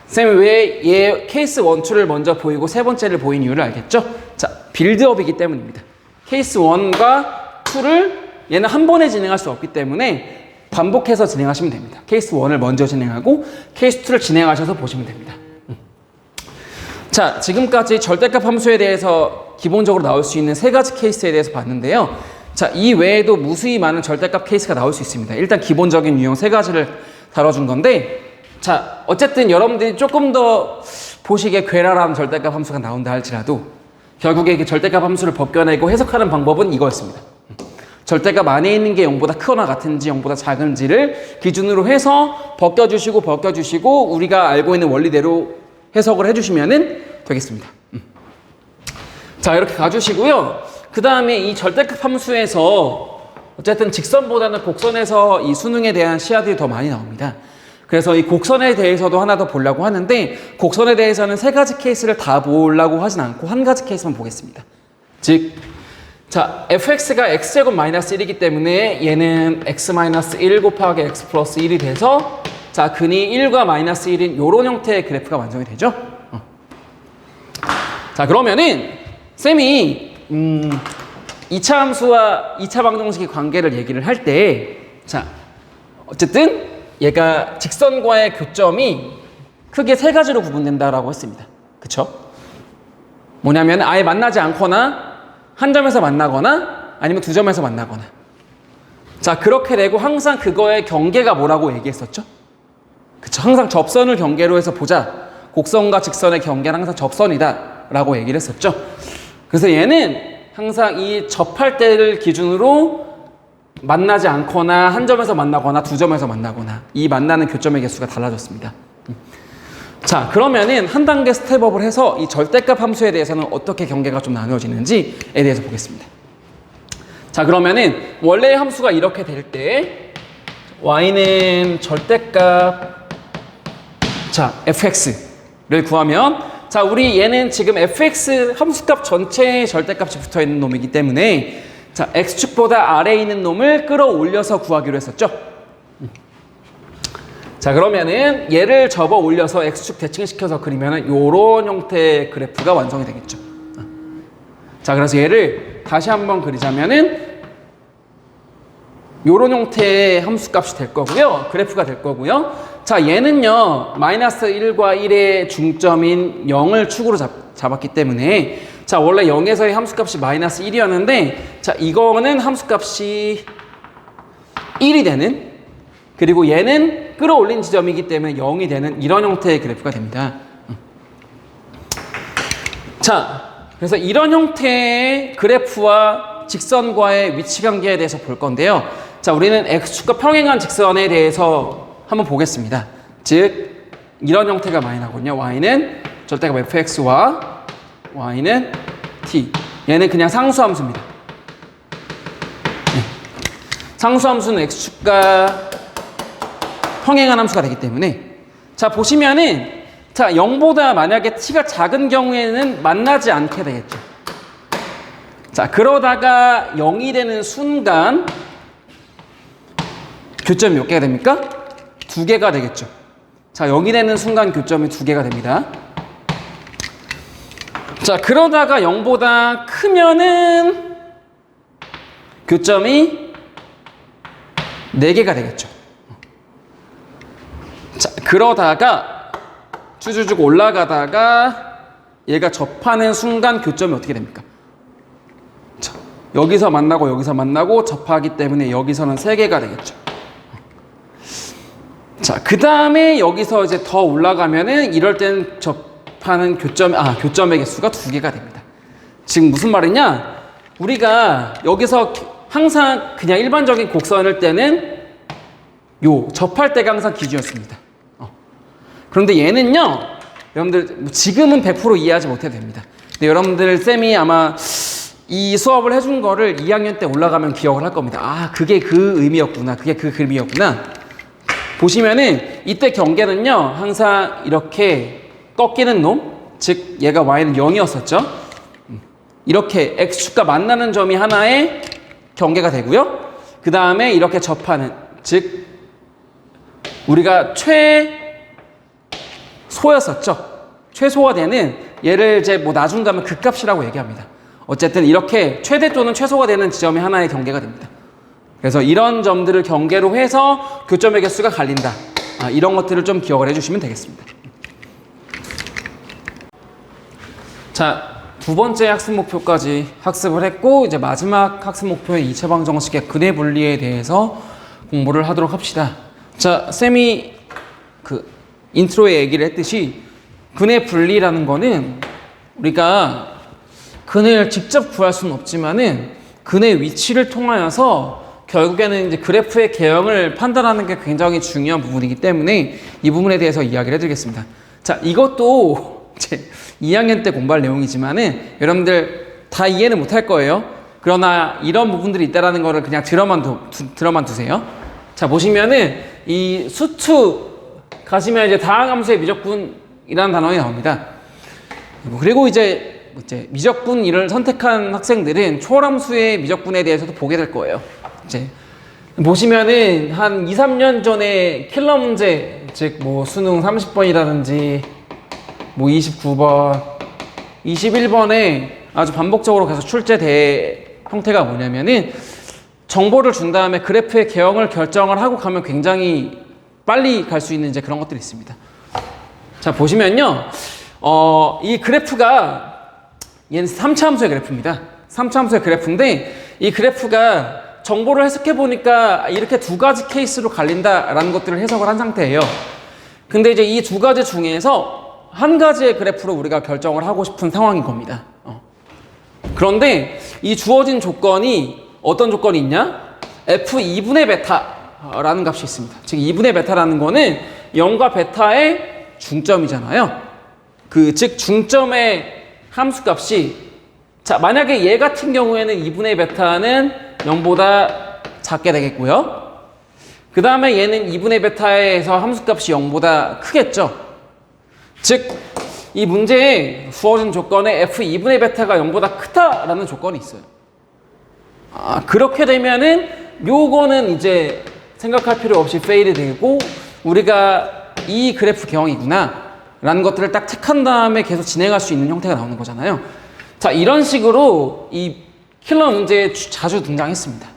쌤이 왜 얘 케이스 1, 2를 먼저 보이고 세 번째를 보인 이유를 알겠죠? 자, 빌드업이기 때문입니다. 케이스 1과 2를 얘는 한 번에 진행할 수 없기 때문에 반복해서 진행하시면 됩니다. 케이스 1을 먼저 진행하고 케이스 2를 진행하셔서 보시면 됩니다. 자, 지금까지 절대값 함수에 대해서 기본적으로 나올 수 있는 세 가지 케이스에 대해서 봤는데요. 자, 이 외에도 무수히 많은 절대값 케이스가 나올 수 있습니다. 일단 기본적인 유형 세 가지를 다뤄준 건데 자, 어쨌든 여러분들이 조금 더 보시기에 괴랄한 절대값 함수가 나온다 할지라도 결국에 그 절대값 함수를 벗겨내고 해석하는 방법은 이거였습니다. 절대값 안에 있는 게 0보다 크거나 같은지 0보다 작은지를 기준으로 해서 벗겨주시고 우리가 알고 있는 원리대로 해석을 해주시면 되겠습니다. 자, 이렇게 가주시고요. 그 다음에 이 절대값 함수에서 어쨌든 직선보다는 곡선에서 이 수능에 대한 시야들이 더 많이 나옵니다. 그래서 이 곡선에 대해서도 하나 더 보려고 하는데 곡선에 대해서는 세 가지 케이스를 다 보려고 하진 않고 한 가지 케이스만 보겠습니다. 즉, 자, fx가 x제곱 마이너스 1이기 때문에 얘는 x 마이너스 1 곱하기 x 플러스 1이 돼서 자, 근이 1과 마이너스 1인 요런 형태의 그래프가 완성이 되죠. 자, 그러면은 쌤이 2차 함수와 2차 방정식의 관계를 얘기를 할 때 자, 어쨌든 얘가 직선과의 교점이 크게 세 가지로 구분된다라고 했습니다. 그쵸? 뭐냐면 아예 만나지 않거나 한 점에서 만나거나 아니면 두 점에서 만나거나. 자, 그렇게 되고 항상 그거의 경계가 뭐라고 얘기했었죠? 그쵸? 항상 접선을 경계로 해서 보자. 곡선과 직선의 경계는 항상 접선이다 라고 얘기를 했었죠. 그래서 얘는 항상 이 접할 때를 기준으로 만나지 않거나 한 점에서 만나거나 두 점에서 만나거나 이 만나는 교점의 개수가 달라졌습니다. 자, 그러면은 한 단계 스텝업을 해서 이 절대값 함수에 대해서는 어떻게 경계가 좀 나누어지는지에 대해서 보겠습니다. 자, 그러면은 원래의 함수가 이렇게 될 때 y는 절대값 자, fx를 구하면 자, 우리 얘는 지금 fx 함수값 전체에 절대값이 붙어있는 놈이기 때문에 자, x축보다 아래에 있는 놈을 끌어올려서 구하기로 했었죠. 자, 그러면은 얘를 접어 올려서 x축 대칭시켜서 그리면은 요런 형태의 그래프가 완성이 되겠죠. 자, 그래서 얘를 다시 한번 그리자면은 요런 형태의 함수값이 될 거고요. 그래프가 될 거고요. 자, 얘는요 마이너스 1과 1의 중점인 0을 축으로 잡았기 때문에 자, 원래 0에서의 함수값이 마이너스 1이었는데 자, 이거는 함수값이 1이 되는 그리고 얘는 끌어올린 지점이기 때문에 0이 되는 이런 형태의 그래프가 됩니다. 자, 그래서 이런 형태의 그래프와 직선과의 위치 관계에 대해서 볼 건데요. 자, 우리는 x축과 평행한 직선에 대해서 한번 보겠습니다. 즉, 이런 형태가 많이 나거든요. y는 절대값 fx와 y는 t. 얘는 그냥 상수함수입니다. 네. 상수함수는 x축과 평행한 함수가 되기 때문에 자, 보시면은 자, 0보다 만약에 t가 작은 경우에는 만나지 않게 되겠죠. 자, 그러다가 0이 되는 순간 교점이 몇 개가 됩니까? 2개가 되겠죠. 자, 0이 되는 순간 교점이 2개가 됩니다. 자, 그러다가 0보다 크면은 교점이 4개가 되겠죠. 자, 그러다가 쭉쭉쭉 올라가다가 얘가 접하는 순간 교점이 어떻게 됩니까? 자, 여기서 만나고 접하기 때문에 여기서는 3개가 되겠죠. 자, 그 다음에 여기서 이제 더 올라가면은 이럴 땐 접하는 교점의 개수가 2개가 됩니다. 지금 무슨 말이냐? 우리가 여기서 항상 그냥 일반적인 곡선일 때는 접할 때가 항상 기준이었습니다. 그런데 얘는요, 여러분들 지금은 100% 이해하지 못해도 됩니다. 근데 여러분들 쌤이 아마 이 수업을 해준 거를 2학년 때 올라가면 기억을 할 겁니다. 아, 그게 그 의미였구나. 그게 그 의미였구나. 보시면은 이때 경계는요, 항상 이렇게 꺾이는 놈, 즉 얘가 y는 0이었었죠. 이렇게 x축과 만나는 점이 하나의 경계가 되고요. 그 다음에 이렇게 접하는, 즉 우리가 최소였었죠. 최소가 되는 얘를 이제 뭐 나중 가면 극값이라고 얘기합니다. 어쨌든 이렇게 최대 또는 최소가 되는 지점이 하나의 경계가 됩니다. 그래서 이런 점들을 경계로 해서 교점의 개수가 갈린다. 이런 것들을 좀 기억을 해주시면 되겠습니다. 자, 2번째 학습 목표까지 학습을 했고, 이제 마지막 학습 목표인 2차 방정식의 근해 분리에 대해서 공부를 하도록 합시다. 자, 쌤이 그 인트로에 얘기를 했듯이 근해 분리라는 거는 우리가 근해를 직접 구할 수는 없지만은 근해 위치를 통하여서 결국에는 이제 그래프의 개형을 판단하는 게 굉장히 중요한 부분이기 때문에 이 부분에 대해서 이야기를 해드리겠습니다. 자, 이것도 이제 2학년 때 공부할 내용이지만은 여러분들 다 이해는 못할 거예요. 그러나 이런 부분들이 있다라는 거를 그냥 들어만 두세요. 자, 보시면은 이 수투 가시면 이제 다항함수의 미적분이라는 단원이 나옵니다. 그리고 이제 미적분을 선택한 학생들은 초월함수의 미적분에 대해서도 보게 될 거예요. 이제 보시면은 한 2, 3년 전에 킬러 문제, 즉 뭐 수능 30번이라든지 뭐 29번, 21번에 아주 반복적으로 계속 출제된 형태가 뭐냐면은 정보를 준 다음에 그래프의 개형을 결정을 하고 가면 굉장히 빨리 갈 수 있는 이제 그런 것들이 있습니다. 자, 보시면요. 이 그래프가 얘는 3차 함수의 그래프입니다. 3차 함수의 그래프인데 이 그래프가 정보를 해석해 보니까 이렇게 2가지 케이스로 갈린다라는 것들을 해석을 한 상태예요. 근데 이제 이 2가지 중에서 한 가지의 그래프로 우리가 결정을 하고 싶은 상황인 겁니다. 그런데 이 주어진 조건이 어떤 조건이 있냐? f2분의 베타라는 값이 있습니다. 즉 2분의 베타라는 거는 0과 베타의 중점이잖아요. 즉 중점의 함수값이, 자, 만약에 얘 같은 경우에는 2분의 베타는 0보다 작게 되겠고요. 그 다음에 얘는 2분의 베타에서 함수값이 0보다 크겠죠. 즉, 이 문제에 주어진 조건에 f2분의 베타가 0보다 크다라는 조건이 있어요. 그렇게 되면은 요거는 이제 생각할 필요 없이 페일이 되고 우리가 이 그래프 개형이구나 라는 것들을 딱 택한 다음에 계속 진행할 수 있는 형태가 나오는 거잖아요. 자, 이런 식으로 이 킬러 문제에 자주 등장했습니다.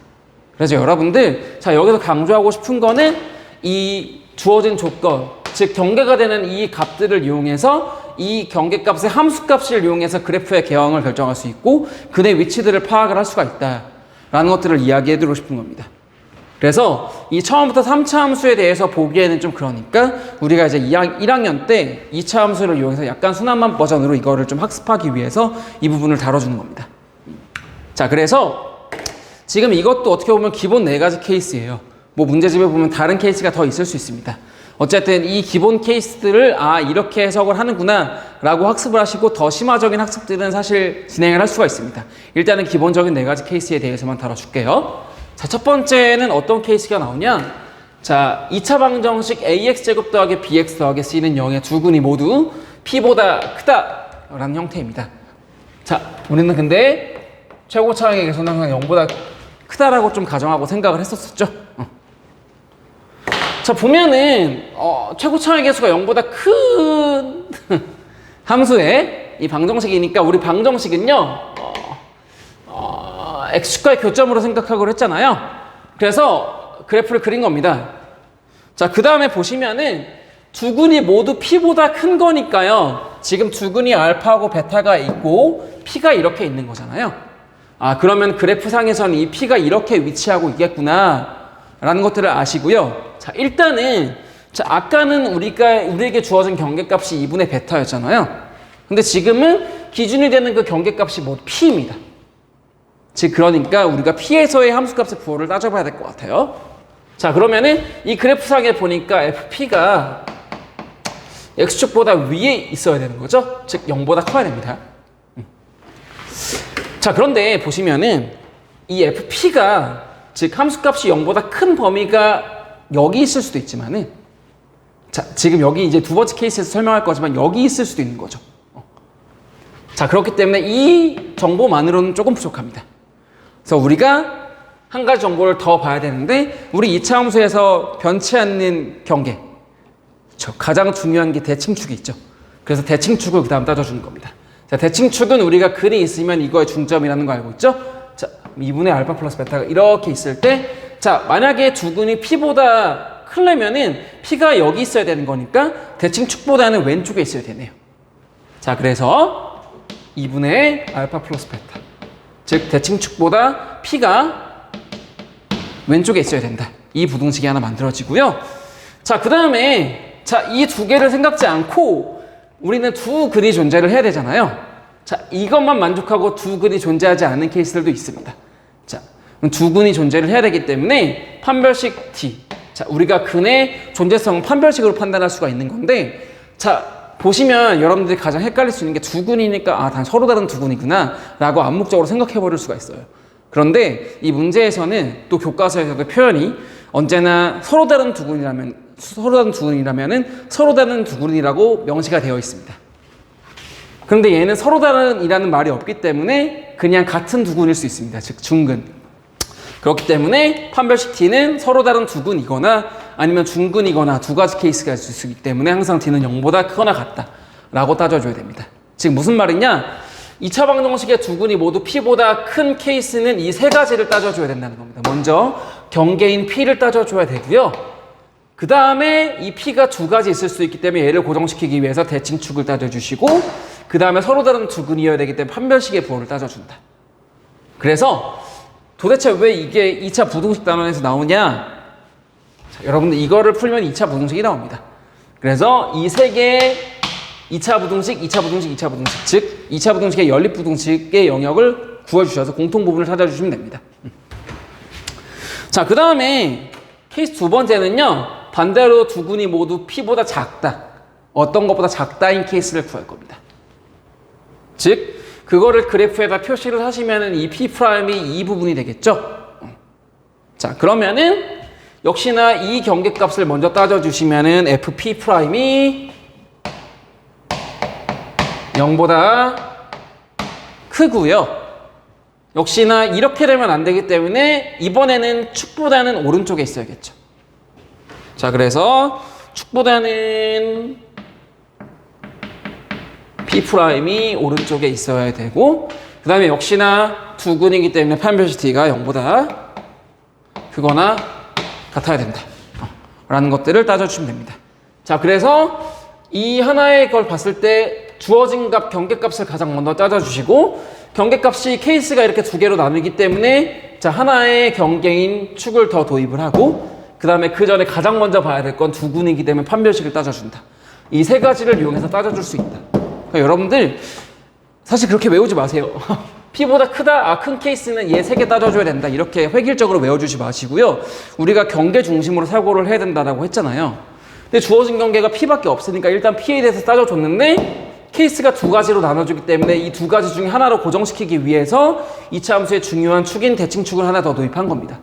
그래서 여러분들, 자, 여기서 강조하고 싶은 거는 이 주어진 조건, 즉 경계가 되는 이 값들을 이용해서 이 경계값의 함수값을 이용해서 그래프의 개형을 결정할 수 있고 근의 위치들을 파악을 할 수가 있다라는 것들을 이야기해 드리고 싶은 겁니다. 그래서 이 처음부터 3차 함수에 대해서 보기에는 좀 그러니까 우리가 이제 1학년 때 2차 함수를 이용해서 약간 순환만 버전으로 이거를 좀 학습하기 위해서 이 부분을 다뤄주는 겁니다. 자, 그래서 지금 이것도 어떻게 보면 기본 4가지 케이스예요. 뭐 문제집에 보면 다른 케이스가 더 있을 수 있습니다. 어쨌든 이 기본 케이스들을 이렇게 해석을 하는구나 라고 학습을 하시고 더 심화적인 학습들은 사실 진행을 할 수가 있습니다. 일단은 기본적인 4가지 케이스에 대해서만 다뤄줄게요. 자, 첫 번째는 어떤 케이스가 나오냐? 자, 2차 방정식 ax제곱 더하기 bx 더하기 c는 0의 두 근이 모두 p보다 크다라는 형태입니다. 자, 우리는 근데 최고 차항의 개수는 항상 0보다 크다라고 좀 가정하고 생각을 했었었죠. 자, 보면은 최고 차항의 개수가 0보다 큰 함수의 이 방정식이니까 우리 방정식은요 x축과의 교점으로 생각하기로 했잖아요. 그래서 그래프를 그린 겁니다. 자, 그 다음에 보시면은 두 근이 모두 P보다 큰 거니까요. 지금 두 근이 알파하고 베타가 있고 P가 이렇게 있는 거잖아요. 아, 그러면 그래프상에서는 이 P가 이렇게 위치하고 있겠구나 라는 것들을 아시고요. 자, 일단은 자, 아까는 우리에게 주어진 경계값이 2분의 베타였잖아요. 근데 지금은 기준이 되는 그 경계값이 모두 P입니다. 즉 그러니까 우리가 P에서의 함수값의 부호를 따져봐야 될 것 같아요. 자, 그러면은 이 그래프상에 보니까 FP가 X축보다 위에 있어야 되는 거죠. 즉 0보다 커야 됩니다. 자, 그런데 보시면은 이 FP가 즉 함수값이 0보다 큰 범위가 여기 있을 수도 있지만은 자, 지금 여기 이제 두 번째 케이스에서 설명할 거지만 여기 있을 수도 있는 거죠. 자, 그렇기 때문에 이 정보만으로는 조금 부족합니다. 그래서 우리가 한 가지 정보를 더 봐야 되는데 우리 2차 함수에서 변치 않는 경계 가장 중요한 게 대칭축이 있죠. 그래서 대칭축을 그 다음 따져주는 겁니다. 자, 대칭축은 우리가 근이 있으면 이거의 중점이라는 거 알고 있죠? 자, 2분의 알파 플러스 베타가 이렇게 있을 때 자, 만약에 두 근이 P보다 크려면은 P가 여기 있어야 되는 거니까 대칭축보다는 왼쪽에 있어야 되네요. 자, 그래서 2분의 알파 플러스 베타 즉 대칭축보다 P가 왼쪽에 있어야 된다. 이 부등식이 하나 만들어지고요. 자, 그 다음에 자, 이 두 개를 생각지 않고 우리는 두 근이 존재를 해야 되잖아요. 자, 이것만 만족하고 두 근이 존재하지 않는 케이스들도 있습니다. 자, 두 근이 존재를 해야 되기 때문에 판별식 T. 자, 우리가 근의 존재성을 판별식으로 판단할 수가 있는 건데 자, 보시면 여러분들이 가장 헷갈릴 수 있는 게 두 근이니까 아, 단 서로 다른 두 근이구나 라고 암묵적으로 생각해 버릴 수가 있어요. 그런데 이 문제에서는 또 교과서에서도 표현이 언제나 서로 다른 두 근이라면은 서로 다른 두 근이라고 명시가 되어 있습니다. 그런데 얘는 서로 다른이라는 말이 없기 때문에 그냥 같은 두 근일 수 있습니다. 즉 중근. 그렇기 때문에 판별식 T는 서로 다른 두 근이거나 아니면 중근이거나 두 가지 케이스가 있을 수 있기 때문에 항상 T는 0보다 크거나 같다 라고 따져줘야 됩니다. 즉 무슨 말이냐? 2차 방정식의 두 근이 모두 P보다 큰 케이스는 이 세 가지를 따져줘야 된다는 겁니다. 먼저 경계인 P를 따져줘야 되고요. 그 다음에 이 P가 두 가지 있을 수 있기 때문에 얘를 고정시키기 위해서 대칭축을 따져주시고 그 다음에 서로 다른 두 근이어야 되기 때문에 판별식의 부호를 따져준다. 그래서 도대체 왜 이게 2차 부등식 단원에서 나오냐? 자, 여러분들 이거를 풀면 2차 부등식이 나옵니다. 그래서 이 세 개의 2차 부등식, 2차 부등식, 2차 부등식 즉 2차 부등식의 연립 부등식의 영역을 구해주셔서 공통 부분을 찾아주시면 됩니다. 자, 그 다음에 케이스 두 번째는요. 반대로 두 근이 모두 P보다 작다. 어떤 것보다 작다인 케이스를 구할 겁니다. 즉 그거를 그래프에다 표시를 하시면은 이 P'이 이 부분이 되겠죠. 자, 그러면은 역시나 이 경계값을 먼저 따져주시면은 FP'이 0보다 크고요. 역시나 이렇게 되면 안 되기 때문에 이번에는 축보다는 오른쪽에 있어야겠죠. 자, 그래서 축보다는 P'이 오른쪽에 있어야 되고 그 다음에 역시나 두 근이기 때문에 판별식 T가 0보다 크거나 같아야 된다 라는 것들을 따져주시면 됩니다. 자, 그래서 이 하나의 걸 봤을 때 주어진 값, 경계값을 가장 먼저 따져주시고 경계값이 케이스가 이렇게 두 개로 나누기 때문에 자, 하나의 경계인 축을 더 도입을 하고 그 다음에 그 전에 가장 먼저 봐야 될 건 두 근이기 때문에 판별식을 따져준다. 이 세 가지를 이용해서 따져줄 수 있다. 그러니까 여러분들 사실 그렇게 외우지 마세요. P보다 크다, 큰 케이스는 얘 세 개 따져줘야 된다. 이렇게 획일적으로 외워주지 마시고요. 우리가 경계 중심으로 사고를 해야 된다고 했잖아요. 근데 주어진 경계가 P밖에 없으니까 일단 P에 대해서 따져줬는데 케이스가 두 가지로 나눠주기 때문에 이 두 가지 중에 하나로 고정시키기 위해서 2차 함수의 중요한 축인 대칭축을 하나 더 도입한 겁니다.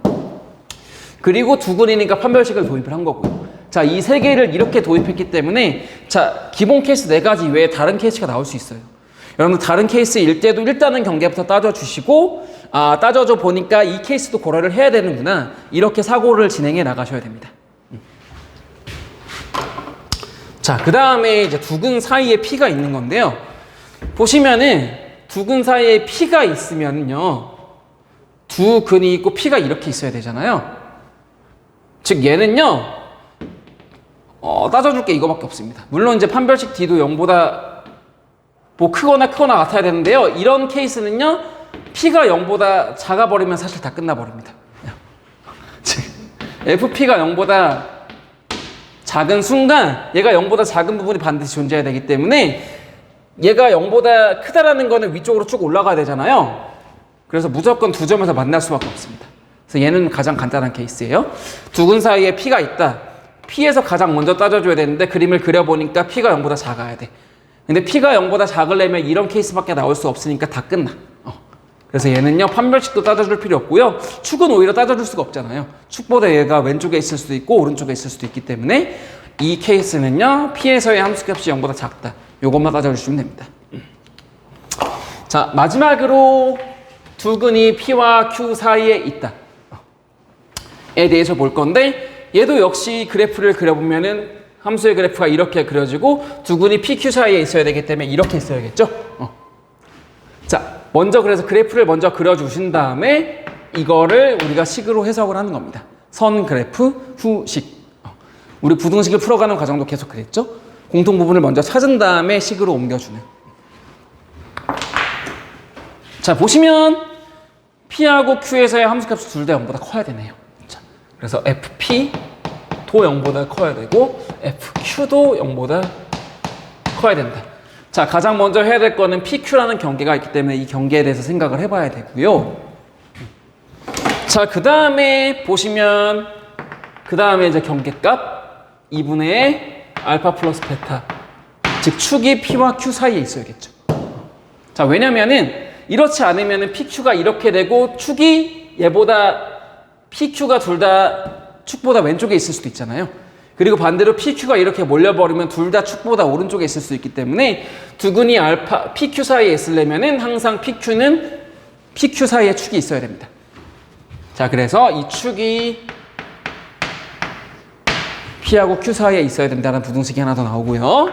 그리고 두 근이니까 판별식을 도입을 한 거고요. 자, 이 세 개를 이렇게 도입했기 때문에 자, 기본 케이스 네 가지 외에 다른 케이스가 나올 수 있어요. 여러분들 다른 케이스일 때도 일단은 경계부터 따져주시고 따져줘 보니까 이 케이스도 고려를 해야 되는구나. 이렇게 사고를 진행해 나가셔야 됩니다. 자, 그 다음에 이제 두 근 사이에 P가 있는 건데요. 보시면은 두 근 사이에 P가 있으면요. 두 근이 있고 P가 이렇게 있어야 되잖아요. 즉 얘는요 따져줄 게 이거밖에 없습니다. 물론 이제 판별식 D도 0보다 뭐 크거나 같아야 되는데요. 이런 케이스는요 P가 0보다 작아버리면 사실 다 끝나버립니다. FP가 0보다 작은 순간 얘가 0보다 작은 부분이 반드시 존재해야 되기 때문에 얘가 0보다 크다라는 거는 위쪽으로 쭉 올라가야 되잖아요. 그래서 무조건 두 점에서 만날 수밖에 없습니다. 그래서 얘는 가장 간단한 케이스예요. 두근 사이에 P가 있다. P에서 가장 먼저 따져줘야 되는데 그림을 그려보니까 P가 0보다 작아야 돼. 근데 P가 0보다 작으려면 이런 케이스밖에 나올 수 없으니까 다 끝나. 그래서 얘는요 판별식도 따져줄 필요 없고요. 축은 오히려 따져줄 수가 없잖아요. 축보다 얘가 왼쪽에 있을 수도 있고 오른쪽에 있을 수도 있기 때문에 이 케이스는요 P에서의 함수값이 0보다 작다. 요것만 따져주시면 됩니다. 자 마지막으로 두근이 P와 Q 사이에 있다 에 대해서 볼 건데 얘도 역시 그래프를 그려보면은 함수의 그래프가 이렇게 그려지고 두근이 PQ 사이에 있어야 되기 때문에 이렇게 있어야겠죠. 자 먼저 그래서 그래프를 먼저 그려주신 다음에 이거를 우리가 식으로 해석을 하는 겁니다. 선 그래프 후식. 우리 부등식을 풀어가는 과정도 계속 그랬죠. 공통 부분을 먼저 찾은 다음에 식으로 옮겨주는. 자 보시면 P하고 Q에서의 함수값이 둘 다 0보다 커야 되네요. 자, 그래서 FP도 0보다 커야 되고 FQ도 0보다 커야 된다. 자 가장 먼저 해야 될 거는 PQ라는 경계가 있기 때문에 이 경계에 대해서 생각을 해봐야 되고요. 자 그 다음에 보시면 그 다음에 이제 경계값 2분의 알파 플러스 베타 즉 축이 P와 Q 사이에 있어야겠죠. 자 왜냐면은 이렇지 않으면은 PQ가 이렇게 되고 축이 얘보다 PQ가 둘 다 축보다 왼쪽에 있을 수도 있잖아요. 그리고 반대로 PQ가 이렇게 몰려버리면 둘 다 축보다 오른쪽에 있을 수 있기 때문에 두근이 알파 PQ 사이에 있으려면은 항상 PQ는 PQ 사이에 축이 있어야 됩니다. 자 그래서 이 축이 P하고 Q 사이에 있어야 된다는 부등식이 하나 더 나오고요.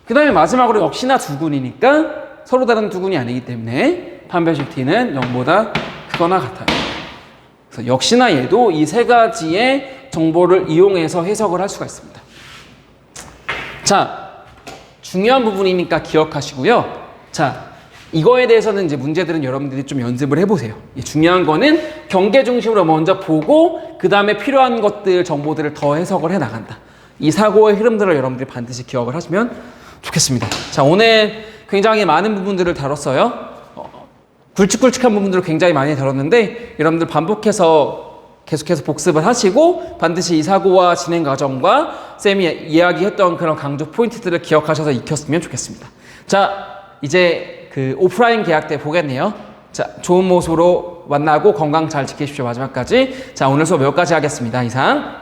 그 다음에 마지막으로 역시나 두근이니까 서로 다른 두근이 아니기 때문에 판별식 T는 0보다 크거나 같아요. 그래서 역시나 얘도 이 세 가지의 정보를 이용해서 해석을 할 수가 있습니다. 자, 중요한 부분이니까 기억하시고요. 자, 이거에 대해서는 이제 문제들은 여러분들이 좀 연습을 해보세요. 중요한 거는 경계 중심으로 먼저 보고 그 다음에 필요한 것들, 정보들을 더 해석을 해 나간다. 이 사고의 흐름들을 여러분들이 반드시 기억을 하시면 좋겠습니다. 자, 오늘 굉장히 많은 부분들을 다뤘어요. 굵직굵직한 부분들을 굉장히 많이 다뤘는데 여러분들 반복해서 계속해서 복습을 하시고 반드시 이 사고와 진행 과정과 쌤이 이야기했던 그런 강조 포인트들을 기억하셔서 익혔으면 좋겠습니다. 자, 이제 그 오프라인 계약 때 보겠네요. 자, 좋은 모습으로 만나고 건강 잘 지키십시오. 마지막까지. 자, 오늘 수업 여기까지 하겠습니다. 이상.